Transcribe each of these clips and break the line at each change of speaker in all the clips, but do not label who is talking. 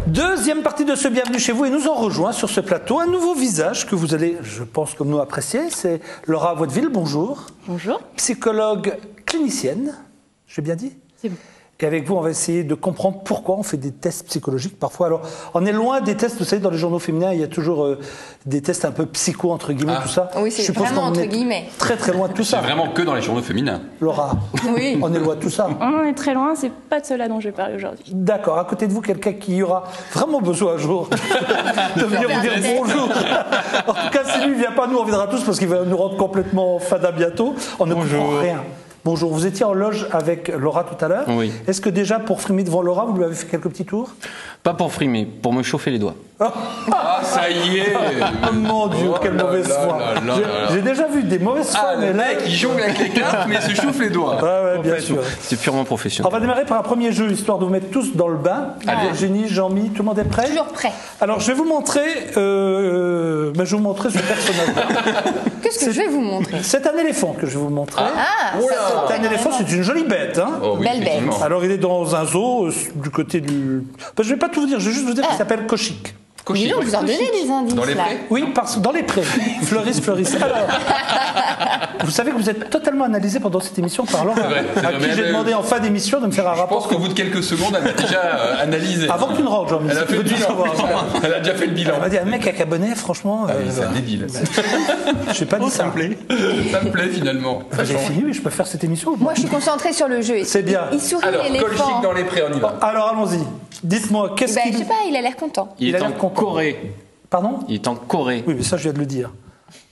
Deuxième partie de ce Bienvenue chez vous et nous en rejoint sur ce plateau un nouveau visage que vous allez, je pense comme nous, apprécier. C'est Laura Vaudeville, bonjour.
Bonjour.
Psychologue clinicienne, j'ai bien dit?
C'est bon.
Et avec vous, on va essayer de comprendre pourquoi on fait des tests psychologiques parfois. Alors, on est loin des tests, vous savez, dans les journaux féminins, il y a toujours des tests un peu psycho, entre guillemets, tout ça.
Oui, c'est vraiment entre guillemets.
Très très loin de tout ça.
C'est vraiment que dans les journaux féminins.
Laura,
oui.
On est loin de tout ça.
On est très loin, c'est pas de cela dont je vais parler aujourd'hui.
D'accord. À côté de vous, quelqu'un qui aura vraiment besoin un jour de venir vous dire bonjour. En tout cas, si lui ne vient pas, nous on viendra tous parce qu'il va nous rendre complètement fada bientôt. On ne comprend rien. Bonjour, vous étiez en loge avec Laura tout à l'heure.
Oui.
Est-ce que déjà pour frimer devant Laura, vous lui avez fait quelques petits tours?
Pas pour frimer, pour me chauffer les doigts.
Ah, ça y est.
Oh mon Dieu, quelle mauvaise foi. J'ai déjà vu des mauvaises fois, mais
le
là...
mec, il jongle avec les cartes, mais il se chauffe les doigts.
Ah ouais, bien sûr.
C'est purement
On
professionnel.
va démarrer par un premier jeu, histoire de vous mettre tous dans le bain. Virginie, Jean-Mi, tout le monde est prêt?
Toujours prêt.
Alors, je vais vous montrer... je vais vous montrer ce personnage-là.
Qu'est-ce que je vais vous montrer?
C'est un éléphant que je vais vous montrer.
Ah,
C'est un éléphant, c'est une jolie bête. Hein.
Oh, oui,
Belle bête.
effectivement.
Alors, il est dans un zoo du côté du... Ben, je ne vais pas tout vous dire, je vais juste vous dire qu'il s'appelle Kochik.
Dis donc, vous en donnez des indices
Dans les
là.
prés.
Oui, dans les prés. Fleurissent. Alors, vous savez que vous êtes totalement analysé pendant cette émission par Laura,
c'est
à
vrai,
qui
mais
j'ai
elle-
demandé en fin d'émission de me faire un
Je pense
rapport.
qu'au bout de quelques secondes, elle a déjà analysé.
Avant que tu ne rentres, Jean-Mi,
Elle a
si tu
fait
veux
le
tout
bilan.
savoir.
Elle a déjà fait le bilan.
Elle m'a dit, un mec avec un bonnet, franchement,
C'est un débile.
je n'ai pas dit ça.
Ça me plaît finalement.
J'ai fini, oui, je peux faire cette émission. ou pas
Moi, je suis concentrée sur le jeu.
C'est bien.
Il sourit,
Alors,
l'éléphant.
Kolchik dans les prés, on y va.
Alors, allons-y. Dites-moi, qu'est-ce
Ben, je
qu'il...
sais pas, il a l'air content.
Il
Il a
est en
l'air content.
Corée.
Pardon?
Il est en Corée.
Oui, mais ça, je viens de le dire.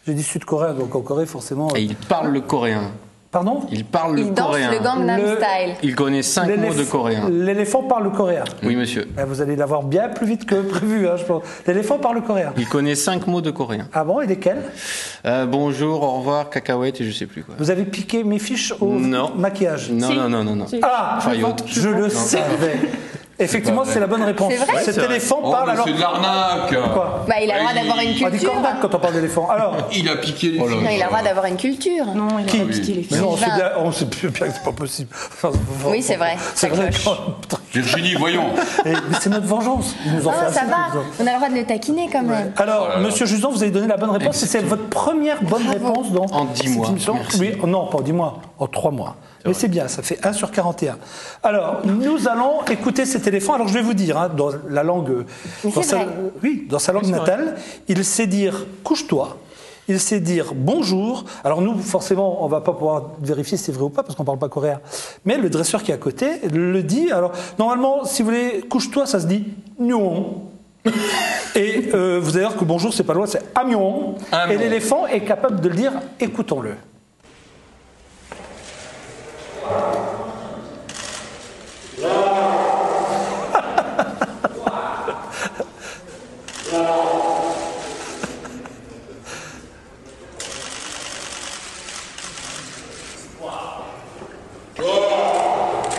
J'ai dit sud-coréen, donc en Corée, forcément...
Et il parle le coréen.
Pardon?
Il parle le
Il danse
coréen.
le Gangnam
Le-
Style.
Il connaît 5 mots de coréen.
L'éléphant parle coréen.
Oui, monsieur.
Ben, vous allez l'avoir bien plus vite que prévu, hein, je pense. L'éléphant parle coréen.
Il connaît 5 mots de coréen.
Ah bon, et lesquels?
Bonjour, au revoir, cacahuète et je sais plus quoi.
Vous avez piqué mes fiches au
Non.
maquillage?
Non,
Si.
non, non, non, non.
Si.
Ah,
Fayotte.
je le savais. Effectivement,
pas
c'est la bonne réponse.
C'est vrai
Cet éléphant
Oh,
parle
mais
alors...
c'est de l'arnaque.
Quoi?
Bah, il a le droit
Il-
d'avoir une
On dit
culture.
cornac quand on parle d'éléphant. Alors,
Il a piqué les
Non, il a le droit d'avoir une culture.
Non, il
Qui
a pas piqué les
mais
filles.
non, on sait
Sylvain.
bien, on sait bien que c'est pas possible. Enfin,
Oui, c'est vrai,
C'est
ça
vrai.
cloche.
Virginie, voyons.
Mais c'est notre vengeance. Ils nous en fait
Ah, ça
assez,
va.
nous en-
On a le droit de le taquiner quand même.
Alors,
Oh là là.
Monsieur Jusan, vous avez donné la bonne réponse. Et c'est votre première bonne réponse dans
En 10
cette
mois.
émission.
Merci.
Oui, non, pas en 10 mois, en 3 mois. Mais c'est bien, ça fait 1 sur 41. Alors, nous allons écouter cet éléphant. Alors, je vais vous dire, hein, dans la langue...
Mais
dans
c'est
sa,
vrai.
oui, dans sa langue natale, il sait dire « couche-toi ». Il sait dire bonjour. Alors nous, forcément, on va pas pouvoir vérifier si c'est vrai ou pas parce qu'on parle pas coréen. Mais le dresseur qui est à côté le dit. Alors normalement, si vous voulez, couche-toi, ça se dit nyon. Et vous allez voir que bonjour, c'est pas loin, c'est amion.
Amion.
Et l'éléphant est capable de le dire. Écoutons-le.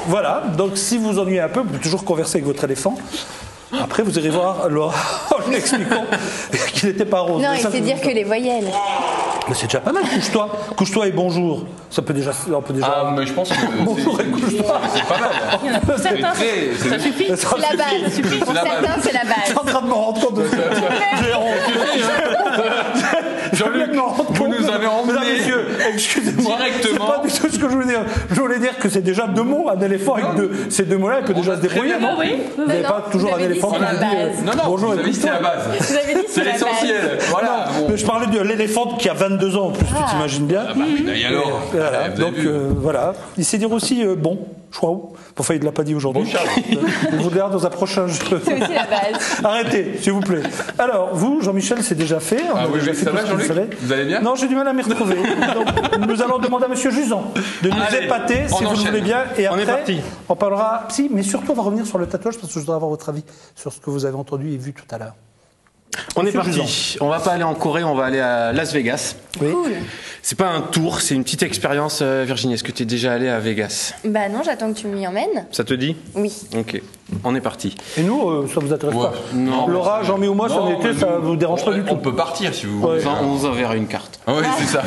Voilà, donc si vous ennuyez un peu, vous pouvez toujours converser avec votre éléphant. Après, vous irez voir Laura en lui expliquant qu'il n'était pas rose.
Non,
Mais
il
ça,
sait
je
dire
vous-
que les voyelles.
Mais c'est déjà pas mal, couche-toi. Couche-toi et bonjour. Ça peut déjà... On peut déjà...
Ah, mais je pense que
Bonjour et couche-toi.
c'est pas mal.
Certains,
très-
ça suffit.
Ça
C'est la
suffit.
base. Pour
la base.
certains, c'est la
Je suis
base.
en train de me rendre compte de ça. J'ai honte.
Jean-Luc,
me rendre
vous
compte.
nous avez emmenés
Mesdames, messieurs, excusez-moi.
directement.
C'est pas du tout ce que je voulais dire. Je voulais dire que c'est déjà 2 mots. Un éléphant avec ces 2 mots-là, il peut déjà se débrouiller,
très bien.
non?
Oui,
Vous n'avez
Non,
pas toujours
vous
un
avez dit
éléphant
c'est
qui
la
vous dit
base.
Non, non,
bonjour
vous
et
avez dit c'est
couche-toi.
la base.
Vous avez dit
C'est
la base.
l'essentiel. Voilà. Bon.
Mais je parlais de l'éléphant qui a 22 ans en plus, tu t'imagines bien.
Ah bah oui, et alors
Voilà.
vous avez
Donc
vu.
voilà. Il sait dire aussi bon, chouaou. Enfin, il ne l'a pas dit aujourd'hui.
Bon, Charles.
On vous le dira dans un prochain jeu.
C'est aussi la base.
Arrêtez, s'il vous plaît. Alors, vous, Jean-Michel, c'est déjà fait. On
Ah
a
oui,
déjà
oui,
fait
ça
tout
va,
ce qu'il
Jean-Luc
fallait.
Vous allez bien
Non, j'ai du mal à m'y retrouver. Donc, nous allons demander à Monsieur Jusan de nous
Allez,
épater, si
on
vous le
enchaîne.
voulez bien. Et
On
après,
est parti.
on parlera psy, mais surtout, on va revenir sur le tatouage parce que je voudrais avoir votre avis sur ce que vous avez entendu et vu tout à l'heure.
On est
Monsieur
parti. On va pas aller en Corée, on va aller à Las Vegas.
Oui.
C'est pas un tour, c'est une petite expérience. Virginie, est-ce que tu es déjà allée à Vegas?
Bah non, j'attends que tu m'y emmènes.
Ça te dit?
Oui.
Ok, on est parti.
Et nous, ça vous intéresse
Ouais.
pas?
Non.
Laura, Jean-Mi ou moi, si on
Non,
était,
mais
ça
nous,
vous dérange pas du
On
tout.
peut partir si vous voulez.
Ouais.
On vous enverra une carte.
Ah oui, c'est ça.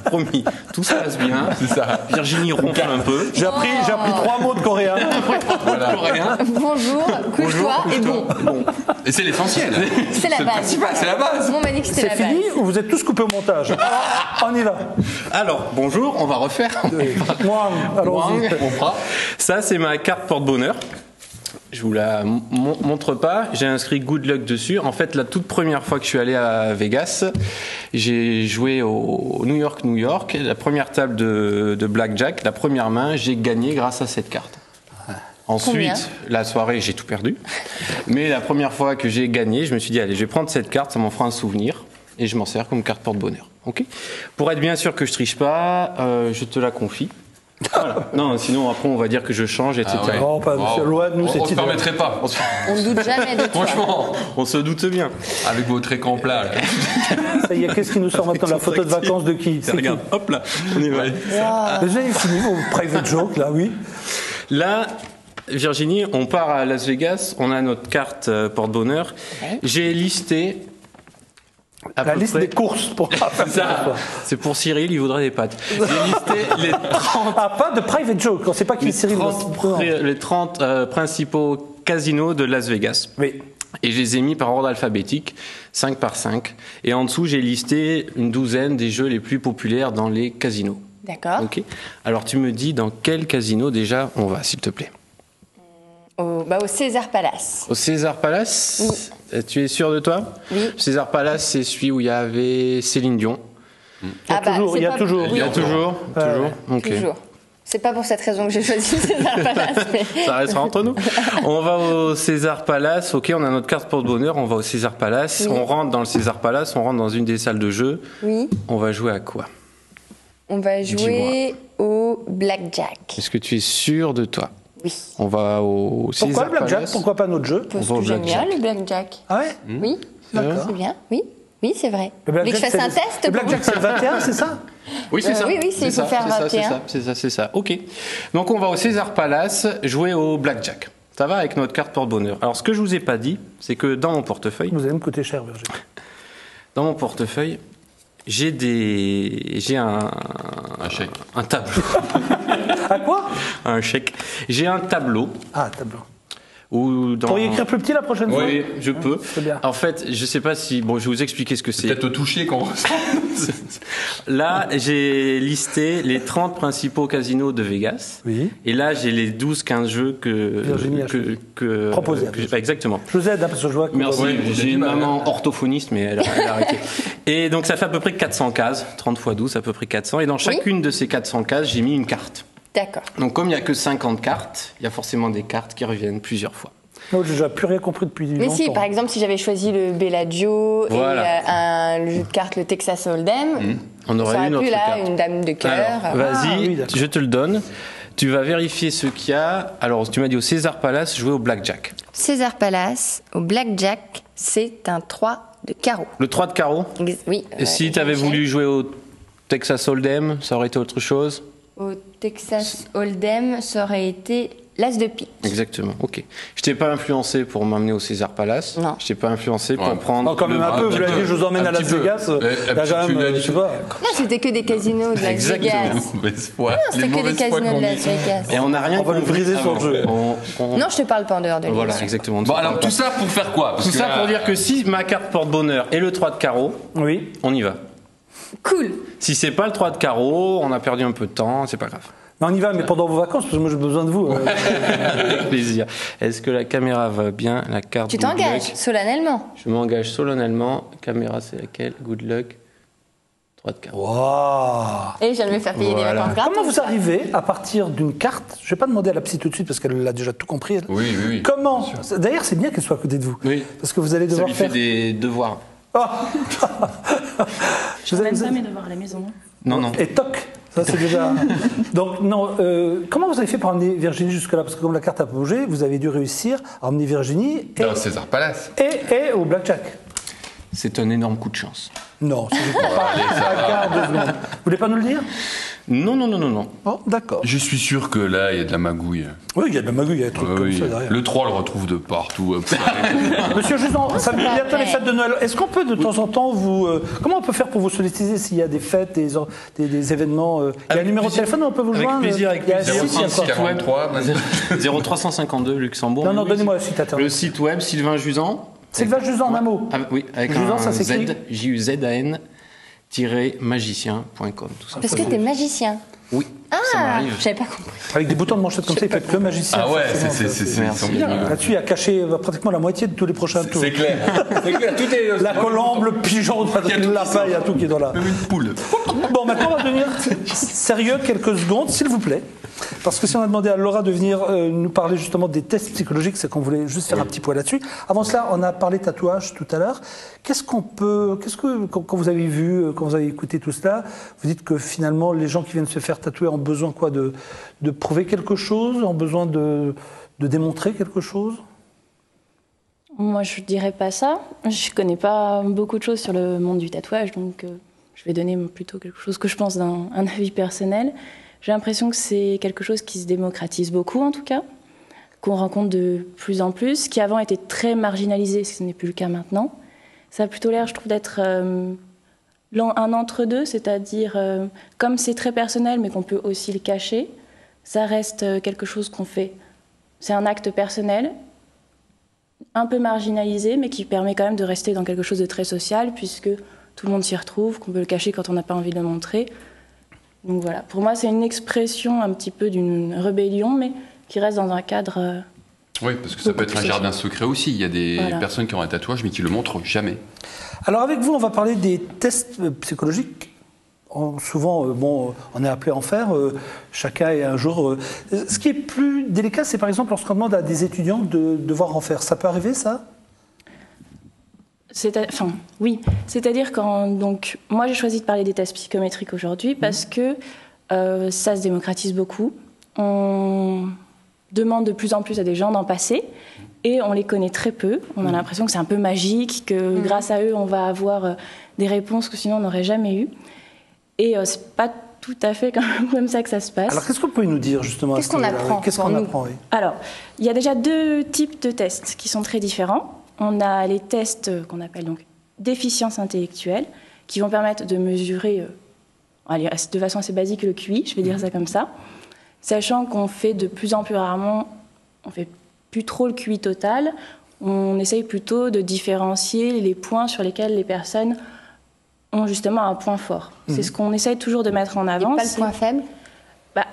Promis. Tout ça passe bien.
C'est ça.
Virginie ronfle un peu.
J'ai appris 3 mots de coréen.
Voilà.
Rien.
Bonjour, couche-toi et bon.
Et c'est l'essentiel.
C'est la
le
base.
principal, c'est la base.
On m'a dit que c'était
C'est
la
fini
base.
ou vous êtes tous coupés au montage? On y va.
Alors, bonjour, on va refaire.
Moi, allons-y.
On fera.
Ça, c'est ma carte porte-bonheur. Je vous la montre pas. J'ai inscrit Good Luck dessus. En fait, la toute première fois que je suis allé à Vegas, j'ai joué au New York. La première table de Blackjack, la première main, j'ai gagné grâce à cette carte.
Combien
Ensuite, la soirée, j'ai tout perdu. Mais la première fois que j'ai gagné, je me suis dit, allez, je vais prendre cette carte, ça m'en fera un souvenir. Et je m'en sers comme carte porte-bonheur. Ok. Pour être bien sûr que je triche pas, je te la confie. Voilà. Non, sinon après on va dire que je change, etc.
Ah ouais.
Non, pas
Wow.
loin de nous, c'est
On se
idéal.
permettrait pas.
On ne doute jamais de toi.
Franchement,
On se doute bien.
avec votre écran plat. Là.
Ça y est, qu'est-ce qui nous sort maintenant? La photo de vacances de qui? C'est qui?
Regarde, hop là, on y va.
Déjà, il finit vos private jokes, là, oui.
Là, Virginie, on part à Las Vegas, on a notre carte porte-bonheur.
Ouais.
J'ai listé à
La
peu
liste
près-
des courses pour pas faire ça.
C'est pour Cyril, il voudrait des pâtes. J'ai listé les 30,
Ah, pas de private joke. On sait pas qui
les
Cyril va
30
se prendre.
les 30 principaux casinos de Las Vegas.
Oui.
Et je les ai mis par ordre alphabétique, 5 par 5. Et en dessous, j'ai listé une douzaine des jeux les plus populaires dans les casinos.
D'accord.
Ok. Alors tu me dis dans quel casino déjà on va, s'il te plaît?
Au César Palace.
Au César Palace. Tu es sûr de toi?
Oui.
César Palace, c'est celui où il y avait Céline Dion.
Ah bah,
toujours,
c'est
il y a
pas-
toujours.
oui,
Il y a toujours. Toujours. Ok.
toujours. C'est pas pour cette raison que j'ai choisi César Palace. Mais...
Ça restera entre nous. On va au César Palace. Ok, on a notre carte porte-bonheur. On va au César Palace.
Oui.
On rentre dans le César Palace. On rentre dans une des salles de jeu.
Oui,
On va jouer à quoi?
on va jouer au Blackjack.
Est-ce que tu es sûr de toi?
Oui.
On va au
Pourquoi
César
le blackjack?
Palace.
Pourquoi pas notre jeu?
Parce
va au
que j'aime bien
Blackjack.
le Blackjack.
Ah ouais?
Oui,
D'accord.
c'est bien. Oui, oui, c'est vrai.
Le
Vous voulez que je fasse
c'est
un
le-
test
Le
pour
blackjack, c'est le 21, c'est ça?
Oui, c'est ça.
oui, oui, c'est
ça,
pour faire
c'est ça,
21.
c'est ça. Ok. Donc on va au César Palace jouer au blackjack. Ça va avec notre carte porte-bonheur. Alors ce que je vous ai pas dit, c'est que dans mon portefeuille,
Vous allez me coûter cher, Virginie.
j'ai un
chèque.
un tableau,
À quoi?
un chèque. J'ai un tableau
Ah, tableau.
où dans.
Pour y écrire plus petit la prochaine fois?
Oui, je peux.
c'est bien.
En fait, je sais pas si. Bon, je vais vous expliquer ce que c'est.
Peut-être au toucher qu'on ressent.
Là, j'ai listé les 30 principaux casinos de Vegas.
Oui.
Et là, j'ai les 12-15 jeux que.
Virginie a
que
Proposé à
que j'ai- exactement.
Je vous aide, hein, parce que je vois que...
Merci.
Oui, vous
J'ai
avez
une
du mal,
maman orthophoniste, mais elle a arrêté. Et donc, ça fait à peu près 400 cases. 30 x 12, à peu près 400. Et dans chacune de ces 400 cases, j'ai mis une carte.
D'accord.
Donc, comme il n'y a que 50 cartes, il y a forcément des cartes qui reviennent plusieurs fois.
Non, j'ai déjà plus rien compris depuis
Mais
longtemps.
si, par exemple, si j'avais choisi le Bellagio
Voilà.
et le jeu de cartes, le Texas Hold'em,
On
ça
aurait
aurait
eu notre
pu là,
carte.
une dame de cœur.
Alors, vas-y,
oui, d'accord.
je te le donne. Tu vas vérifier ce qu'il y a. Alors, tu m'as dit au César Palace, jouer au blackjack.
César Palace, au Blackjack, c'est un 3 de carreau.
Le 3 de carreau.
Oui.
Et si tu avais voulu jouer au Texas Hold'em, ça aurait été autre chose?
Au Texas Hold'em, ça aurait été l'As de pique.
Exactement, ok. Je t'ai pas influencé pour m'amener au César Palace.
Non.
Je t'ai pas influencé pour
Ouais.
prendre.
Non, quand même un peu, vous l'avez dit, je vous emmène à Las Vegas. Là, quand même, je sais pas.
Non, c'était que des casinos de Las
Exactement.
Vegas.
Mauvaise foi.
Non, c'était
Les
que des
mauvaises fois
casinos
qu'on
de Las
dit.
Vegas.
Et on n'a rien
On va le
compris
briser sur le
avant.
jeu.
Non, je te parle pas en dehors de
Voilà,
l'émission.
exactement.
Bon, alors tout ça pour faire quoi? Parce
Tout
que
ça
là-
pour dire que si ma carte porte-bonheur est le 3 de carreau,
Oui.
on y va.
Cool.
Si c'est pas le 3 de carreau, on a perdu un peu de temps, c'est pas grave.
Mais on y va, mais pendant vos vacances, parce que moi j'ai besoin de vous.
Avec plaisir. Est-ce que la caméra va bien? La carte
Tu
Good
t'engages
Luck.
solennellement.
Je m'engage solennellement. Caméra, c'est laquelle? Good luck. 3 de carreau.
Waouh.
Et je viens de me faire payer
Voilà.
des vacances gratuites.
Comment vous arrivez à partir d'une carte? Je vais pas demander à la psy tout de suite parce qu'elle a déjà tout compris. elle.
Oui, oui, oui.
Comment? D'ailleurs, c'est bien qu'elle soit à côté de vous.
Oui.
Parce que vous allez
Ça
devoir
lui fait
faire.
des devoirs.
Ah
Je
Vous
même
avez-
pas mes devoirs à la maison.
Non, non.
Et toc. Ça c'est déjà. Donc non. Comment vous avez fait pour emmener Virginie jusque là? Parce que comme la carte a bougé, vous avez dû réussir à emmener Virginie
Dans César Palace.
et au blackjack.
C'est un énorme coup de chance.
Non, c'est pas un quart de seconde. Vous voulez pas nous le dire?
Non, non, non, non, non.
Bon, d'accord.
Je suis sûr que là, il y a de la magouille.
Oui, il y a de la magouille, il y a des trucs comme
Oui.
ça derrière.
Le 3 le retrouve de partout.
Monsieur Jusant, ça me bientôt les fêtes de Noël. Est-ce qu'on peut de temps en temps vous... comment on peut faire pour vous solliciter s'il y a des fêtes, des événements il y a un
Avec
numéro de
plaisir.
téléphone où on peut vous
Avec
joindre
plaisir, avec
Il y a un
plaisir.
site, il y a quoi
43, vas-y.
0352 Luxembourg.
Non, non,
Oui,
donnez-moi le site
le
internet.
site web Sylvain Jusant.
Sylvain Jusant, en un mot.
Oui, avec
Jusant,
un
ça s'écrit
Z, JUZAN-magicien.com, tout ça.
Parce que t'es magicien.
Oui, ça
Ah,
m'arrive.
j'avais pas compris.
Avec des boutons de manchette comme ça, il fait que magicien.
Ah ouais,
forcément, ça.
ils sont bien.
Là-dessus, il a caché pratiquement la moitié de tous les prochains tours.
C'est clair. C'est clair. Tout est.
La colombe, le pigeon, le lapin, il y a tout qui est dans la...
Même une poule.
Bon, maintenant, on va devenir sérieux quelques secondes, s'il vous plaît. Parce que si on a demandé à Laura de venir nous parler justement des tests psychologiques, c'est qu'on voulait juste faire un petit point là-dessus. Avant cela, on a parlé tatouage tout à l'heure. Quand vous avez vu, quand vous avez écouté tout cela, vous dites que finalement, les gens qui viennent se faire tatouer ont besoin quoi, de prouver quelque chose, ont besoin de démontrer quelque chose?
Moi, je dirais pas ça. Je connais pas beaucoup de choses sur le monde du tatouage, donc je vais donner plutôt quelque chose que je pense d'un avis personnel. J'ai l'impression que c'est quelque chose qui se démocratise beaucoup, en tout cas, qu'on rencontre de plus en plus, qui avant était très marginalisé, ce n'est plus le cas maintenant. Ça a plutôt l'air, je trouve, d'être un entre-deux, c'est-à-dire, comme c'est très personnel, mais qu'on peut aussi le cacher, ça reste quelque chose qu'on fait. C'est un acte personnel, un peu marginalisé, mais qui permet quand même de rester dans quelque chose de très social, puisque tout le monde s'y retrouve, qu'on peut le cacher quand on n'a pas envie de le montrer. Donc voilà, pour moi, c'est une expression un petit peu d'une rébellion, mais qui reste dans un cadre...
Oui, parce que ça peut être un jardin secret aussi. Il y a des personnes qui ont un tatouage, mais qui le montrent jamais.
Alors avec vous, on va parler des tests psychologiques. Souvent, on est appelé à en faire, chacun est un jour... ce qui est plus délicat, c'est par exemple lorsqu'on demande à des étudiants de devoir en faire. Ça peut arriver, ça ?
Oui. C'est-à-dire donc, moi, j'ai choisi de parler des tests psychométriques aujourd'hui parce que ça se démocratise beaucoup. On demande de plus en plus à des gens d'en passer et on les connaît très peu. On a l'impression que c'est un peu magique, que grâce à eux, on va avoir des réponses que sinon on n'aurait jamais eues. Et c'est pas tout à fait comme ça que ça se passe.
Alors, qu'est-ce que vous pouvez nous dire, justement?
Qu'est-ce qu'on apprend?
Qu'est-ce qu'on apprend, oui.
Alors, il y a déjà deux types de tests qui sont très différents. On a les tests qu'on appelle donc déficience intellectuelle, qui vont permettre de mesurer, de façon assez basique, le QI, je vais dire ça comme ça, sachant qu'on fait de plus en plus rarement, on fait plus trop le QI total, on essaye plutôt de différencier les points sur lesquels les personnes ont justement un point fort. C'est ce qu'on essaye toujours de mettre en avant.
Et pas le point faible?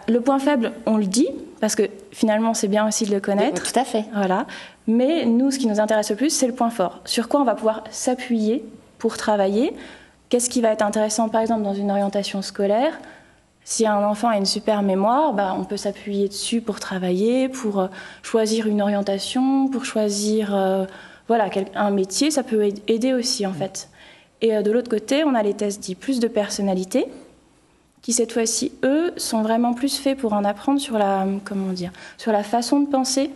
Le point faible, on le dit, parce que finalement, c'est bien aussi de le connaître.
Tout à fait.
Voilà. Mais nous, ce qui nous intéresse le plus, c'est le point fort. Sur quoi on va pouvoir s'appuyer pour travailler? Qu'est-ce qui va être intéressant, par exemple, dans une orientation scolaire? Si un enfant a une super mémoire, on peut s'appuyer dessus pour travailler, pour choisir une orientation, pour choisir un métier. Ça peut aider aussi, en fait. Et de l'autre côté, on a les tests dits plus de personnalité, qui cette fois-ci, eux, sont vraiment plus faits pour en apprendre sur la façon de penser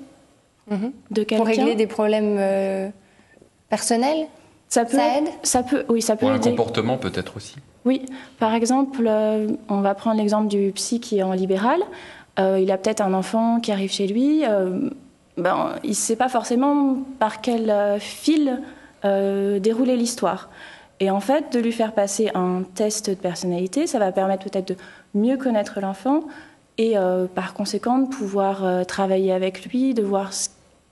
de quelqu'un.
Pour régler des problèmes personnels?
Ça aide. Ça peut
Pour un
aider.
comportement peut-être aussi.
Oui, par exemple, on va prendre l'exemple du psy qui est en libéral. Il a peut-être un enfant qui arrive chez lui. Il ne sait pas forcément par quel fil dérouler l'histoire. Et en fait, de lui faire passer un test de personnalité, ça va permettre peut-être de mieux connaître l'enfant et par conséquent de pouvoir travailler avec lui, de voir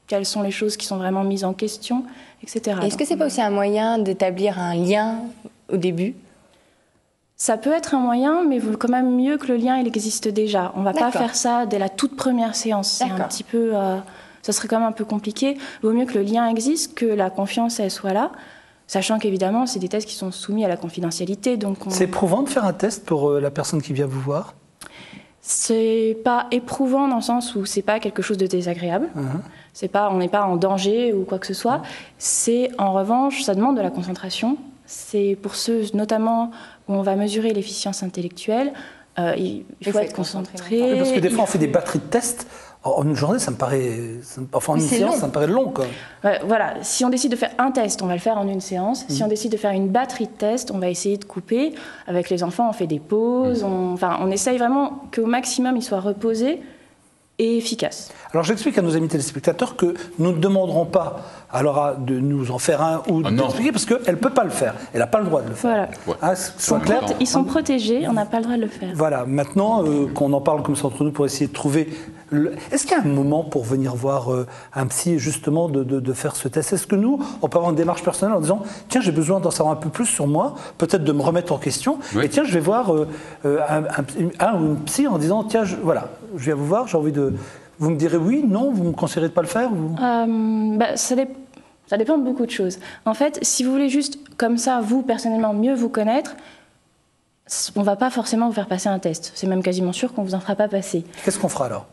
quelles sont les choses qui sont vraiment mises en question, etc.
Est-ce que c'est pas aussi un moyen d'établir un lien au début?
Ça peut être un moyen, mais il vaut quand même mieux que le lien il existe déjà. On ne va pas
D'accord.
faire ça dès la toute première séance. C'est un petit peu, ça serait quand même un peu compliqué. Il vaut mieux que le lien existe, que la confiance elle soit là. Sachant qu'évidemment, c'est des tests qui sont soumis à la confidentialité. C'est
éprouvant de faire un test pour la personne qui vient vous voir?
C'est pas éprouvant dans le sens où c'est pas quelque chose de désagréable. On n'est pas en danger ou quoi que ce soit. C'est en revanche, ça demande de la concentration. C'est pour ceux notamment où on va mesurer l'efficience intellectuelle. Il faut être concentré.
Parce que des fois, on fait des batteries de tests. En une journée, ça me paraît... Enfin, en une séance, ça me paraît long, quoi.
Voilà, si on décide de faire un test, on va le faire en une séance. Si on décide de faire une batterie de tests, on va essayer de couper. Avec les enfants, on fait des pauses. On essaye vraiment qu'au maximum, ils soient reposés et efficaces.
Alors j'explique à nos amis téléspectateurs que nous ne demanderons pas à Laura de nous en faire un ou d'expliquer parce qu'elle ne peut pas le faire. Elle n'a pas le droit de le faire.
Voilà.
Ah, soit clair.
Ils sont protégés, on n'a pas le droit de le faire.
Voilà, maintenant qu'on en parle comme ça entre nous pour essayer de trouver... Est-ce qu'il y a un moment pour venir voir un psy justement de faire ce test? Est-ce que nous, on peut avoir une démarche personnelle en disant tiens, j'ai besoin d'en savoir un peu plus sur moi, peut-être de me remettre en question, et tiens, je vais voir un ou une psy en disant tiens, voilà, je viens vous voir, j'ai envie de... Vous me direz oui, non, vous me conseillerez de pas le faire
ça dépend de beaucoup de choses. En fait, si vous voulez juste, comme ça, vous, personnellement, mieux vous connaître, on ne va pas forcément vous faire passer un test. C'est même quasiment sûr qu'on ne vous en fera pas passer.
Qu'est-ce qu'on fera alors?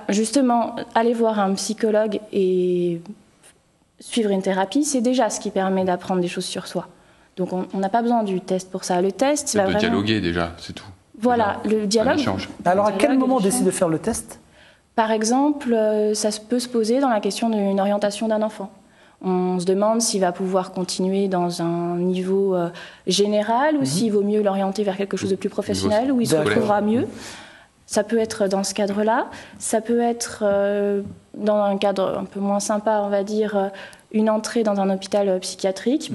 Justement, aller voir un psychologue et suivre une thérapie, c'est déjà ce qui permet d'apprendre des choses sur soi. Donc on n'a pas besoin du test pour ça. Le test,
c'est de dialoguer déjà, c'est tout.
Voilà, le dialogue.
Alors à quel moment on décide de faire le test?
Par exemple, ça peut se poser dans la question d'une orientation d'un enfant. On se demande s'il va pouvoir continuer dans un niveau général ou s'il vaut mieux l'orienter vers quelque chose de plus professionnel, où il se retrouvera mieux. Ça peut être dans ce cadre-là. Ça peut être dans un cadre un peu moins sympa, on va dire, une entrée dans un hôpital psychiatrique.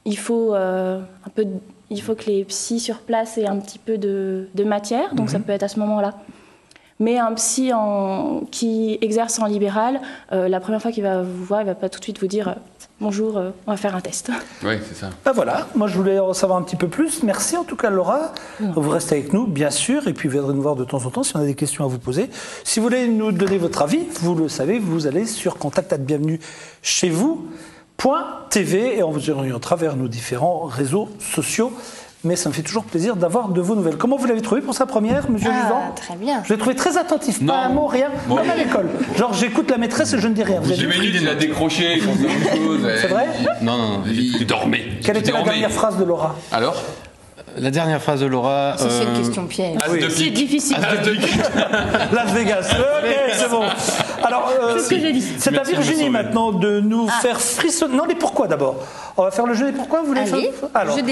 Il faut que les psys sur place aient un petit peu de matière, donc ça peut être à ce moment-là. Mais un psy qui exerce en libéral, la première fois qu'il va vous voir, il ne va pas tout de suite vous dire bonjour, on va faire un test.
Oui, c'est ça.
Voilà, moi je voulais en savoir un petit peu plus. Merci en tout cas Laura. Vous restez avec nous, bien sûr, et puis vous viendrez nous voir de temps en temps si on a des questions à vous poser. Si vous voulez nous donner votre avis, vous le savez, vous allez sur contact@bienvenue chez vous.tv et on vous orientera vers nos différents réseaux sociaux. Mais ça me fait toujours plaisir d'avoir de vos nouvelles. Comment vous l'avez trouvé pour sa première, monsieur Vivant?
Très bien.
Je l'ai trouvé très attentif, pas un mot, rien, comme à l'école. Genre j'écoute la maîtresse et je ne dis rien.
J'ai Ménil, il l'a décroché, il pense la même chose.
C'est vrai?
Non.
Il dormait.
Quelle était la dernière phrase de Laura?
Alors?
La dernière phrase de Laura...
C'est une question piège.
C'est difficile.
Las Vegas. Ok, c'est bon. Alors,
c'est ce que j'ai dit.
C'est à Virginie maintenant de nous faire frissonner. Non, les pourquoi d'abord. On va faire le jeu des pourquoi, vous voulez faire?
Alors, le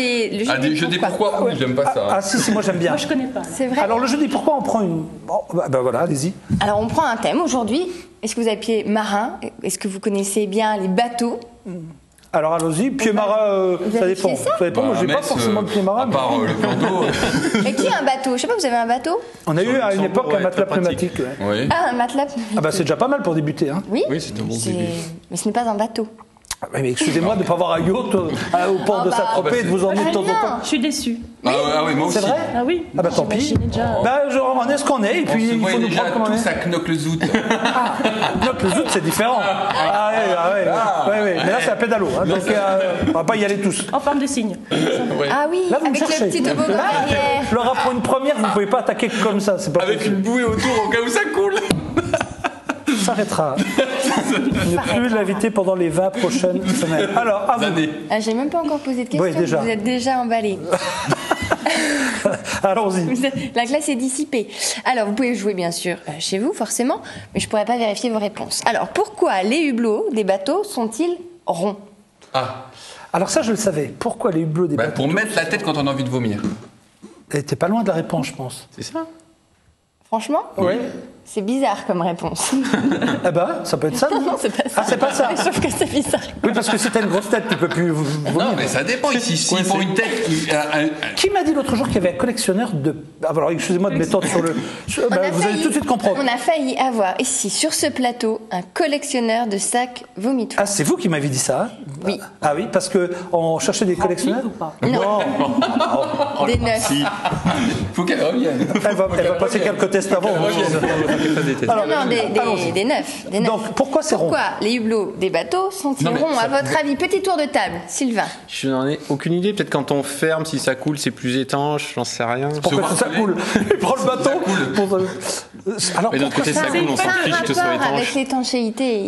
jeu des pourquoi.
Oui, j'aime pas ça.
Ah si, moi j'aime bien.
Moi je connais pas.
C'est vrai.
Alors le jeu des pourquoi, on prend une... voilà, allez-y.
Alors on prend un thème aujourd'hui. Est-ce que vous avez pied marin? Est-ce que vous connaissez bien les bateaux?
Alors allons-y, pied marin, ça dépend. Ça dépend, moi j'ai pas forcément de pied marin.
À part le plan d'eau.
Et qui a un bateau? Je sais pas, vous avez un bateau?
On a eu à une époque un matelas pneumatique.
Oui.
Ah, un matelas.
C'est déjà pas mal pour débuter. Hein.
Oui,
c'est un bon début.
Mais ce n'est pas un bateau.
Mais excusez-moi de ne pas avoir un yacht au port de Saint-Tropez et de vous emmener de temps en temps.
Je suis déçue.
Ah oui, moi aussi.
C'est vrai?
Ah oui.
Tant pis.
Déjà.
On est ce qu'on est et puis il faut nous prendre comme on est.
Ça knock le zout.
Knock le zout, c'est différent. Ouais. Mais là c'est à pédalo. Donc on va pas y aller tous.
En forme de signe.
Ah oui,
Là, vous
avec
me cherchez.
le petit toboggan derrière.
Laura, pour une première, vous ne pouvez pas attaquer comme ça. C'est pas
Avec
possible.
une bouée autour au cas où ça coule.
S'arrêtera. Ne plus l'inviter pendant les 20 prochaines semaines. Alors, à vous.
J'ai même pas encore posé de questions.
Oui, déjà.
Vous êtes déjà emballé.
Allons-y.
La classe est dissipée. Alors, vous pouvez jouer bien sûr chez vous, forcément, mais je pourrais pas vérifier vos réponses. Alors, pourquoi les hublots des bateaux sont-ils ronds?
Alors ça, je le savais. Pourquoi les hublots des bateaux?
Pour mettre la tête quand on a envie de vomir.
T'es pas loin de la réponse, je pense.
C'est ça?
Franchement?
Oui.
C'est bizarre comme réponse.
Ça peut être ça, non?
Non, c'est pas ça.
Ah, c'est pas ça.
Sauf que c'est bizarre.
Oui, parce que si t'as une grosse tête, tu peux plus vomir.
Non, mais ça dépend ici. S'ils font une tête.
Qui m'a dit l'autre jour qu'il y avait un collectionneur de... Alors, excusez-moi de m'étendre sur le... vous allez tout de suite comprendre.
On a failli avoir ici, sur ce plateau, un collectionneur de sacs vomitoires.
Ah, c'est vous qui m'avez dit ça, hein?
Oui.
Ah oui, parce qu'on cherchait des collectionneurs
ou pas?
Non. Des neufs.
Faut qu'elle revienne.
Elle va passer quelques tests avant. Alors,
Non, des neufs.
donc, pourquoi c'est rond?
Pourquoi les hublots des bateaux sont-ils ronds, à votre avis? Petit tour de table, Sylvain.
Je n'en ai aucune idée. Peut-être quand on ferme, si ça coule, c'est plus étanche. J'en sais rien.
Pourquoi ça coule? Il prend le bâton. Alors,
Mais d'un autre côté, ça coule, on s'en fiche que ce soit
rapport avec
étanche.
l'étanchéité.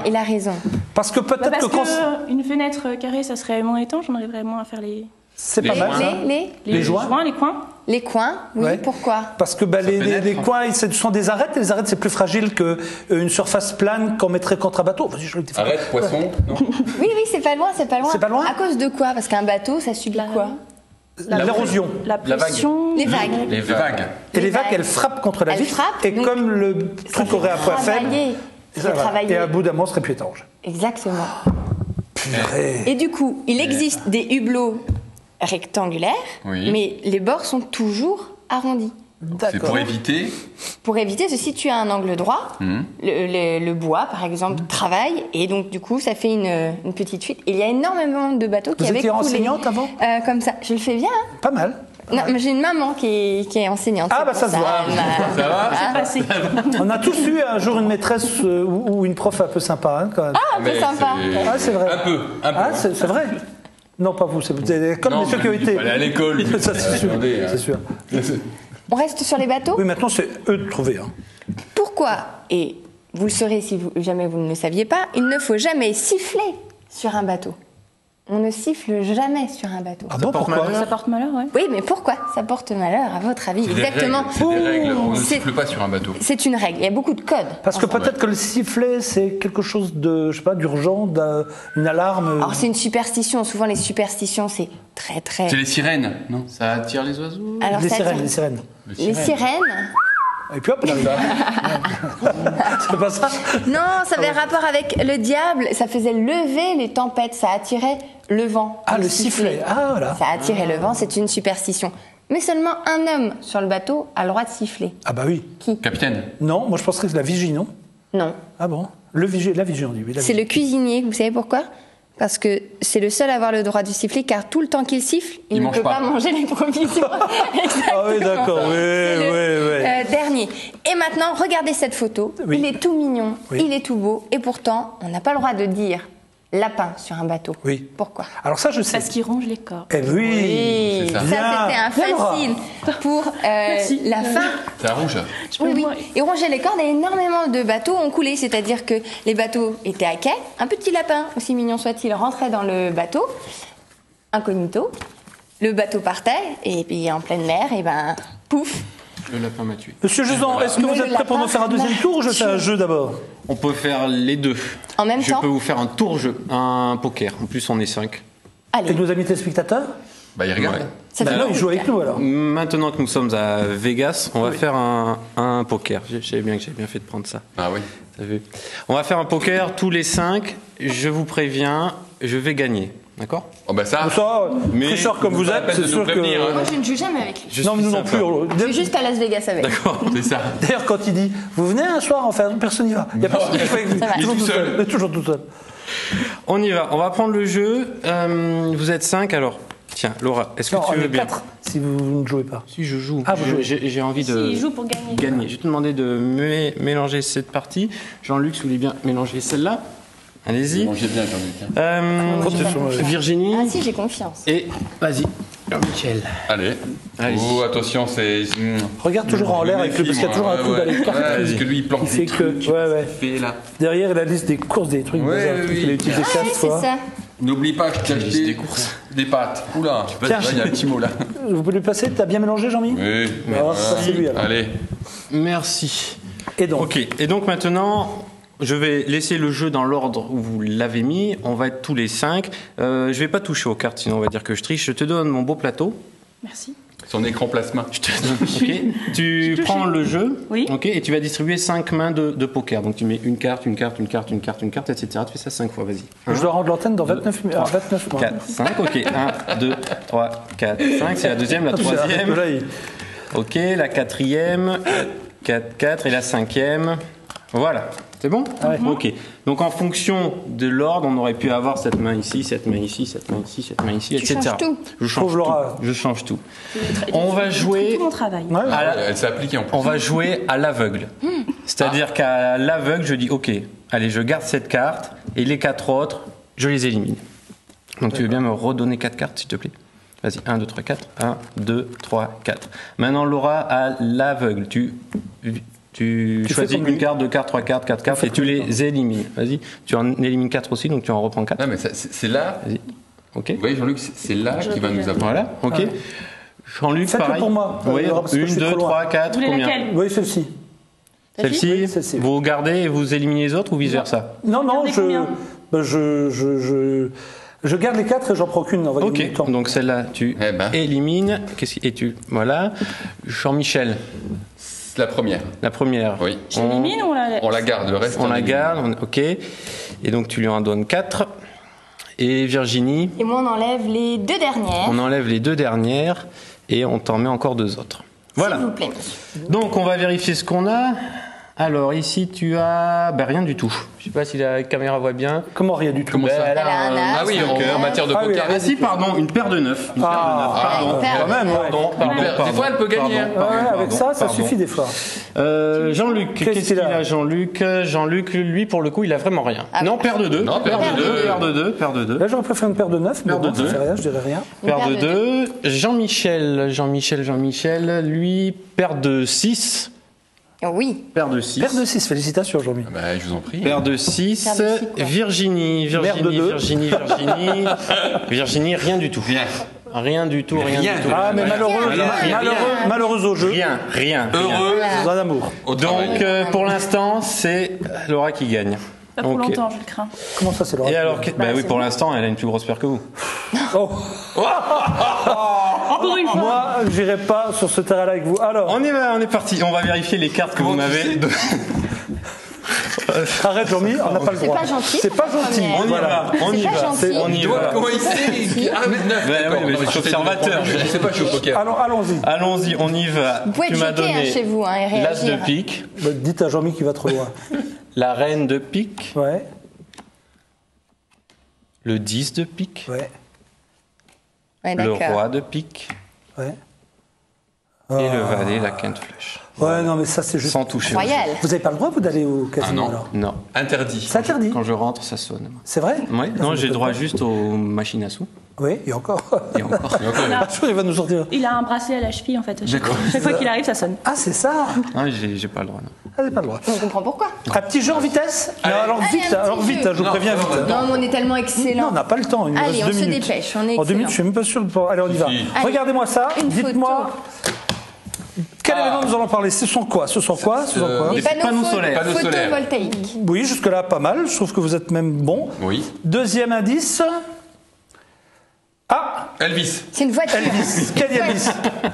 Il a raison.
parce que peut-être
Parce
que quand...
qu'une fenêtre carrée, ça serait moins étanche, on arriverait moins à faire les
C'est pas mal, ça.
Les
joints.
les coins.
Les coins, oui,
Ouais.
pourquoi?
Parce que les coins, ce sont des arêtes, et les arêtes, c'est plus fragile qu'une surface plane qu'on mettrait contre un bateau.
Arrête, poisson, non?
Oui, c'est pas loin, c'est pas loin.
C'est pas loin
À cause de quoi? Parce qu'un bateau, ça subit quoi?
L'érosion.
La pression.
Les vagues.
Les vagues.
Et les vagues,
vagues.
elles frappent contre la
Elles
vitre.
frappent,
Et
donc
comme le truc aurait un point faible,
Ça fait travailler.
et à bout d'un moment, ce serait plus étanche.
Exactement.
Purée.
Et du coup, il existe des hublots rectangulaires,
Oui.
mais les bords sont toujours arrondis.
C'est pour éviter.
Pour éviter ceci, tu as un angle droit. Le bois, par exemple, travaille, et donc du coup, ça fait une petite fuite. Il y a énormément de bateaux qui
Vous
avaient
étiez
coulé.
enseignante avant
Comme ça. Je le fais bien. Hein.
Pas mal.
Non, mais j'ai une maman qui est enseignante.
Ah,
c'est
bah,
pour
ça se voit.
Ça va?
Passé.
On a tous eu un jour une maîtresse ou une prof un peu sympa, hein, quand même.
Ah, un peu sympa.
Ah, c'est vrai.
Un peu.
Ah, c'est vrai. Non, pas vous, c'est comme
Non,
ceux qui ont
mais il
été.
faut aller à l'école.
Ça, c'est sûr.
Attendez,
C'est sûr.
On reste sur les bateaux.
Oui, maintenant, c'est eux de trouver. Hein.
Pourquoi? Et vous le saurez si jamais vous ne le saviez pas, il ne faut jamais siffler sur un bateau. On ne siffle jamais sur un bateau.
Ah bon, pourquoi
Ça porte malheur, ouais.
Oui, mais pourquoi ça porte malheur, à votre avis?
C'est des
Exactement.
règles, c'est des règles. On ne
C'est-
siffle pas sur un bateau.
C'est une règle. Il y a beaucoup de codes.
Parce que peut-être que le sifflet, c'est quelque chose de, je sais pas, d'urgent, une alarme.
Alors c'est une superstition. Souvent les superstitions, c'est très.
C'est les sirènes, non?
Ça attire les oiseaux.
Alors
les
ça
sirènes,
tient-
les sirènes.
Les sirènes.
Et puis hop, on arrive. C'est pas ça
Non, ça avait rapport avec le diable. Ça faisait lever les tempêtes. Ça attirait le vent.
Ah, le sifflet. Ah, voilà.
Ça attirait le vent. C'est une superstition. Mais seulement un homme sur le bateau a le droit de siffler.
Ah bah oui.
Qui?
Capitaine.
Non, moi je penserais que c'est la vigie, non
Non.
Ah bon la vigie, on dit. Oui, la
C'est
vigie.
le cuisinier. Vous savez pourquoi? Parce que c'est le seul à avoir le droit de siffler, car tout le temps qu'il siffle, il ne
mange
peut
pas.
pas manger les provisions.
Ah oui, d'accord, oui,
C'est le,
oui.
dernier. Et maintenant, regardez cette photo.
Oui.
Il est tout mignon,
Oui.
il est tout beau, et pourtant, on n'a pas le droit de dire lapin sur un bateau.
Oui.
Pourquoi?
Alors ça, je sais.
Parce qu'il ronge les corps.
Eh oui,
C'est ça.
Ça,
Bien.
c'était un
Bien, Laura.
facile pour la fin.
C'est un rouge.
Oui. Et ronger les cordes, et énormément de bateaux ont coulé, c'est-à-dire que les bateaux étaient à quai, un petit lapin, aussi mignon soit-il, rentrait dans le bateau, incognito, le bateau partait, et puis en pleine mer, et ben, pouf.
Le lapin m'a tué.
Monsieur Jusan, est-ce que
Mais
vous
le
êtes prêt pour
lapin
nous faire un deuxième tour ou je fais un jeu d'abord
On peut faire les deux.
En même
Je
temps.
peux vous faire un tour-jeu, un poker. En plus, on est 5.
Et
Allez,
nos amis téléspectateurs
Bah, il regarde.
Ouais.
ça
Bah
fait
non, ils
longtemps.
jouent avec nous alors.
Maintenant que nous sommes à Vegas, on va faire un poker. Je savais bien que j'avais bien fait de prendre ça.
Ah oui.
T'as vu? On va faire un poker tous les 5. Je vous préviens, je vais gagner. D'accord?
Oh bah ça.
Ça,
Mais
tricheur comme vous
pas la
êtes,
peine
c'est
de
sûr
nous prévenir,
que...
hein.
Moi, je ne joue jamais avec lui.
Je
Non, mais
suis
nous non
sympa.
plus.
Je suis juste à Las Vegas avec.
D'accord.
C'est ça.
D'ailleurs, quand il dit « Vous venez un soir en faire personne n'y va. Il n'y a personne qui fait avec lui.
Ça va.
Toujours
Il est
tout
tout
seul.
seul.
Il est toujours tout seul.
On y va. On va prendre le jeu. Vous êtes 5, alors. Tiens, Laura, est-ce que
Non,
tu
on
veux
est
bien?
4 si vous ne jouez pas.
Si je joue.
Ah, vous jouez.
J'ai envie de
Il joue pour gagner.
gagner. Je vais te demander de mélanger cette partie. Jean-Luc, si vous voulez bien mélanger celle-là. Allez-y.
Mangez bien, Jean-Luc.
Virginie.
Ah si, j'ai confiance.
Et vas-y, Jean-Michel.
Allez.
Allez.
Oh, attention, c'est.
Regarde toujours en l'air avec lui, parce qu'il y a toujours un coup dans les cartes.
Parce que lui, il plante
Il fait
des
que...
trucs.
Ouais.
Fait là.
Derrière, il a la liste des courses, des trucs,
Ouais,
des
oui,
trucs qu'il a utilisé
Ah
4
oui, c'est
fois.
ça.
N'oublie pas, je t'ai acheté
des courses.
des pâtes. Oula,
Tiens.
il y a un petit mot là.
Vous pouvez lui passer? T'as bien mélangé, Jean-Mi?
Oui.
Alors, ça, c'est lui, alors.
Allez.
Merci.
Et donc
Ok, et donc maintenant, je vais laisser le jeu dans l'ordre où vous l'avez mis. On va être tous les 5. Je vais pas toucher aux cartes, sinon on va dire que je triche. Je te donne mon beau plateau.
Merci.
Son écran plasma.
Je te donne, ok. Tu
touché.
prends le jeu,
Oui.
ok, et tu vas distribuer 5 mains de poker. Donc tu mets une carte, une carte, une carte, une carte, une carte, etc. Tu fais ça 5 fois, vas-y.
Je dois rendre l'antenne dans 29 mois.
4, 5, ok. 1, 2, 3, 4, 5. C'est la deuxième, la troisième.
Là, il-
Ok, la quatrième, 4, 4 et la cinquième. Voilà, c'est bon?
Ouais.
Ok. Donc en fonction de l'ordre, on aurait pu avoir cette main ici, cette main ici, cette main ici, cette main ici,
Tu
etc.
changes tout.
Je change
Pauvre Laura.
tout. Je change tout. On va jouer.
Tout mon travail.
Ouais.
À la-
Elle s'est appliquée en plus.
On va jouer à l'aveugle. C'est-à-dire qu'à l'aveugle, je dis ok, allez, je garde cette carte et les 4 autres, je les élimine. Donc tu veux bien me redonner 4 cartes, s'il te plaît? Vas-y, 1, 2, 3, 4. 1, 2, 3, 4. Maintenant, Laura, à l'aveugle, tu
fais
choisis
comme
une
lui.
carte, 2 cartes, 3 cartes, 4 cartes et tu les élimines. Vas-y, tu en élimines 4 aussi, donc tu en reprends 4.
Non, mais c'est là.
Vas-y. Ok.
Vous voyez, Jean-Luc, c'est là qui va nous apprendre.
Voilà, ok. Jean-Luc,
Faites-le
pareil.
pour moi.
Oui,
Parce que je
1,
suis
2,
trop loin.
3, 4,
Vous voulez
combien?
laquelle
Oui, celle-ci.
Celle-ci,
Oui, celle-ci.
vous gardez et vous éliminez les autres ou vice-versa?
Non, non,
Regardez combien
je garde les 4 et j'en prends qu'une. On va gagner du
Ok,
temps.
donc celle-là, tu
Eh ben.
élimines. Et tu. Voilà. Jean-Michel,
La première.
la première.
Oui.
J'élimine ou
On la garde, le reste.
On la
élimine.
garde, ok. Et donc tu lui en donnes 4. Et Virginie,
Et moi, on enlève les 2 dernières.
on enlève les 2 dernières et on t'en met encore 2 autres. Voilà.
S'il vous plaît.
Donc on va vérifier ce qu'on a. Alors ici tu as rien du tout. Je sais pas si la caméra voit bien.
Comment rien du tout
Comment ça
Elle a
Elle a un as.
Ah oui, en matière de
Ah oui,
poker.
Ah si, pardon, une paire de 9.
Ah, quand même, ouais.
Des fois, elle peut gagner. hein.
Ouais, avec ça suffit des fois.
Jean-Luc, qu'est-ce qu'il a Jean-Luc, lui pour le coup il a vraiment rien.
Ah,
Non, paire de 2.
Non, paire de deux.
Paire de 2.
Là, j'aurais préféré une paire de 9, mais
Paire de
bon, ça
deux.
fait rien, je dirais rien.
Paire de
paire de
2. Jean-Michel, lui, paire de 6.
Oui.
Paire de 6.
Paire de 6, félicitations, Jean-Mi.
Bah, je vous en prie.
Paire de 6.
Paire de six, quoi.
Virginie,
Mère de deux.
Virginie, rien du tout.
Rien.
Rien du tout, rien
Rien.
du tout.
Ah, mais malheureuse au jeu.
Rien.
Heureux.
Dans l'amour.
Au travail.
Donc pour l'instant, c'est Laura qui gagne.
Pas pour
Ok.
longtemps, je le crains.
Comment ça, c'est le
Et
rap
alors, bah oui, pour l'instant, elle a une plus grosse paire que vous.
Oh.
Pour une fois.
Moi, j'irai pas sur ce terrain-là avec vous. Alors,
On est parti. On va vérifier les cartes que vous m'avez.
arrête, Jean-Mi, on n'a pas le
C'est
droit.
pas gentil.
C'est pas gentil.
On y
Voilà.
On y
C'est pas
va.
gentil.
On y
Tu vois
va.
comment il sait 1m9.
Ouais, ouais, mais je suis observateur.
Je sais pas, je suis au poker.
Alors, allons-y.
Allons-y, on y va.
Vous pouvez
Tu
être
m'as
choqué
donné
chez vous et
l'as de
réagir.
pique,
Bah, dites à Jean-Mi qu'il va trop loin.
la reine de pique,
Ouais,
le 10 de pique,
ouais,
Ouais,
le
d'accord.
roi de pique
ouais.
et le valet, la quinte flèche.
Ouais, non, mais ça, c'est juste.
Sans toucher.
Royal.
Vous n'avez pas le droit, vous, d'aller au casino,
Ah, non.
alors
Non.
Interdit.
C'est interdit.
Quand je rentre, ça sonne.
C'est vrai
Ouais, non, j'ai droit juste aux machines à sous.
Oui, et encore.
Et encore.
Et encore,
Un jour, il va nous sortir.
Il a un bracelet à la cheville en fait.
D'accord.
Chaque fois qu'il arrive, ça sonne.
Ah, c'est ça.
Non, j'ai pas le droit. Non.
Ah, vous n'avez pas le droit.
On comprend pourquoi.
Un petit jeu en vitesse. Non, alors
Allez,
vite,
un petit
alors vite,
jeu.
je vous
Non,
préviens
non,
vite.
non.
Non, mais on est tellement
Non,
excellent.
on n'a pas le temps. Il nous
Allez,
reste
on
2
se
minutes.
dépêche, on est
En 2 minutes,
excellent.
je suis même pas sûr. Allez, on y va.
Si.
Allez.
Regardez-moi ça.
Une
Dites-moi. Quel événement nous allons parler? Ce sont quoi? Ce sont quoi? Ce sont quoi?
Les
panneaux solaires.
Panneaux solaires.
photovoltaïques.
Oui, jusque-là, pas mal. Je trouve que vous êtes même bon.
Oui.
Deuxième indice. Ah,
Elvis.
C'est une voiture.
Elvis. Quel Elvis?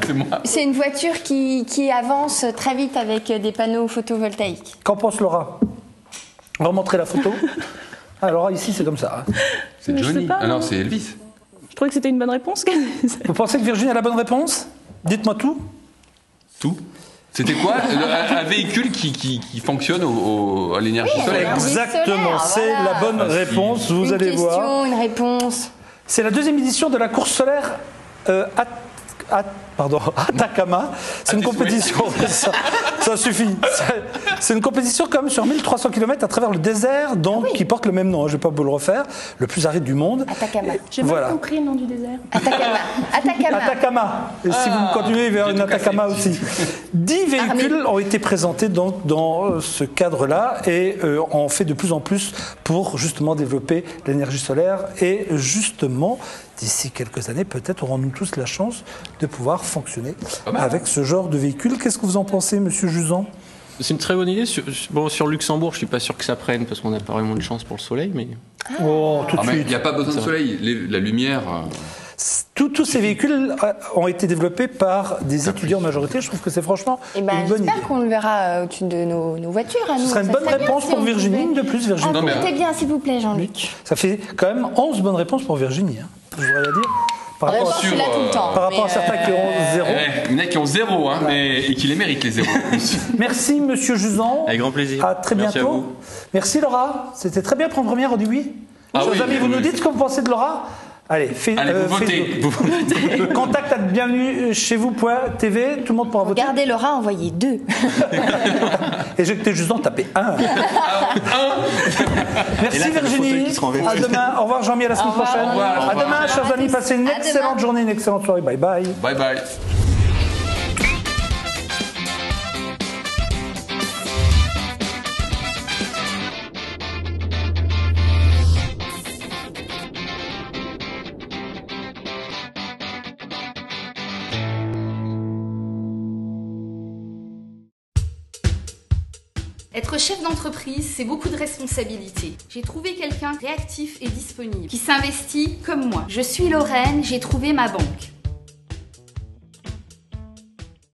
C'est moi.
C'est une voiture qui avance très vite avec des panneaux photovoltaïques.
Qu'en pense Laura? On va montrer la photo. Ah, Laura, ici, c'est comme ça. hein.
C'est
Mais je
Johnny.
sais pas,
Ah non,
moi.
c'est Elvis.
Je trouvais que c'était une bonne réponse.
Vous pensez que Virginie a la bonne réponse? Dites-moi tout.
Tout. C'était quoi un véhicule qui fonctionne à l'énergie
Oui,
solaire.
alors.
Exactement,
solaire,
c'est
voilà.
la bonne
Ah, si.
réponse. Vous
Une
allez
question,
voir.
une réponse.
C'est la deuxième édition de la course solaire Atacama. C'est une compétition. Ça suffit. C'est une compétition comme sur 1300 km à travers le désert, donc qui porte le même nom. Je ne vais pas vous le refaire. Le plus aride du monde.
Atacama.
J'ai mal
Voilà.
compris le nom du désert.
Atacama. Atacama.
Atacama. Et si vous continuez vers une Atacama aussi. 10 véhicules ont été présentés donc dans ce cadre-là et on fait de plus en plus pour justement développer l'énergie solaire et justement d'ici quelques années peut-être aurons-nous tous la chance de pouvoir fonctionner avec ce genre de véhicule. Qu'est-ce que vous en pensez, Monsieur Juzan?
C'est une très bonne idée. Sur Luxembourg, je suis pas sûr que ça prenne parce qu'on n'a pas vraiment de chance pour le soleil, mais.
Oh, tout de
Ah, mais il
suite.
n'y a pas besoin de soleil. La lumière.
Tous ces véhicules ont été développés par des étudiants en majorité. Je trouve que c'est franchement
Eh ben,
une bonne idée.
j'espère qu'on le verra au-dessus de nos voitures. À nous.
Ce serait une
Ça
bonne
serait bien
réponse
si
pour
on
Virginie.
pouvait.
Une de plus, Virginie.
Non, mais-
Écoutez bien, s'il vous plaît, Jean-Luc.
Ça fait quand même 11 bonnes réponses pour Virginie. hein. Je voudrais la dire. Par rapport,
Je suis là tout le temps.
par rapport à
mais,
certains qui ont 0.
Il y en a qui ont 0, hein, et qui les méritent, les 0.
Merci, Monsieur Juzan.
Avec grand plaisir.
À très
Merci à
bientôt.
vous.
Merci, Laura. C'était très bien pour une première, on dit oui.
Ah
Chers
oui,
amis, vous
oui,
nous
oui.
dites ce que vous pensez de Laura. Allez,
Allez, vous votez. Vous votez.
Contact à bienvenue chez vous.tv. Tout le monde pourra voter.
Regardez Laura envoyer 2.
Éjectez Juzan, tapez 1. Merci
Et là, t'as le fauteuil
Virginie.
qui se renverse.
À demain. Au revoir Jean-Mi, à la semaine
Au revoir.
prochaine.
Au revoir.
À demain, chers amis. Passez une
À demain.
excellente journée, une excellente soirée. Bye bye.
Bye bye.
Être chef d'entreprise, c'est beaucoup de responsabilités. J'ai trouvé quelqu'un réactif et disponible, qui s'investit comme moi. Je suis Lorraine, j'ai trouvé ma banque.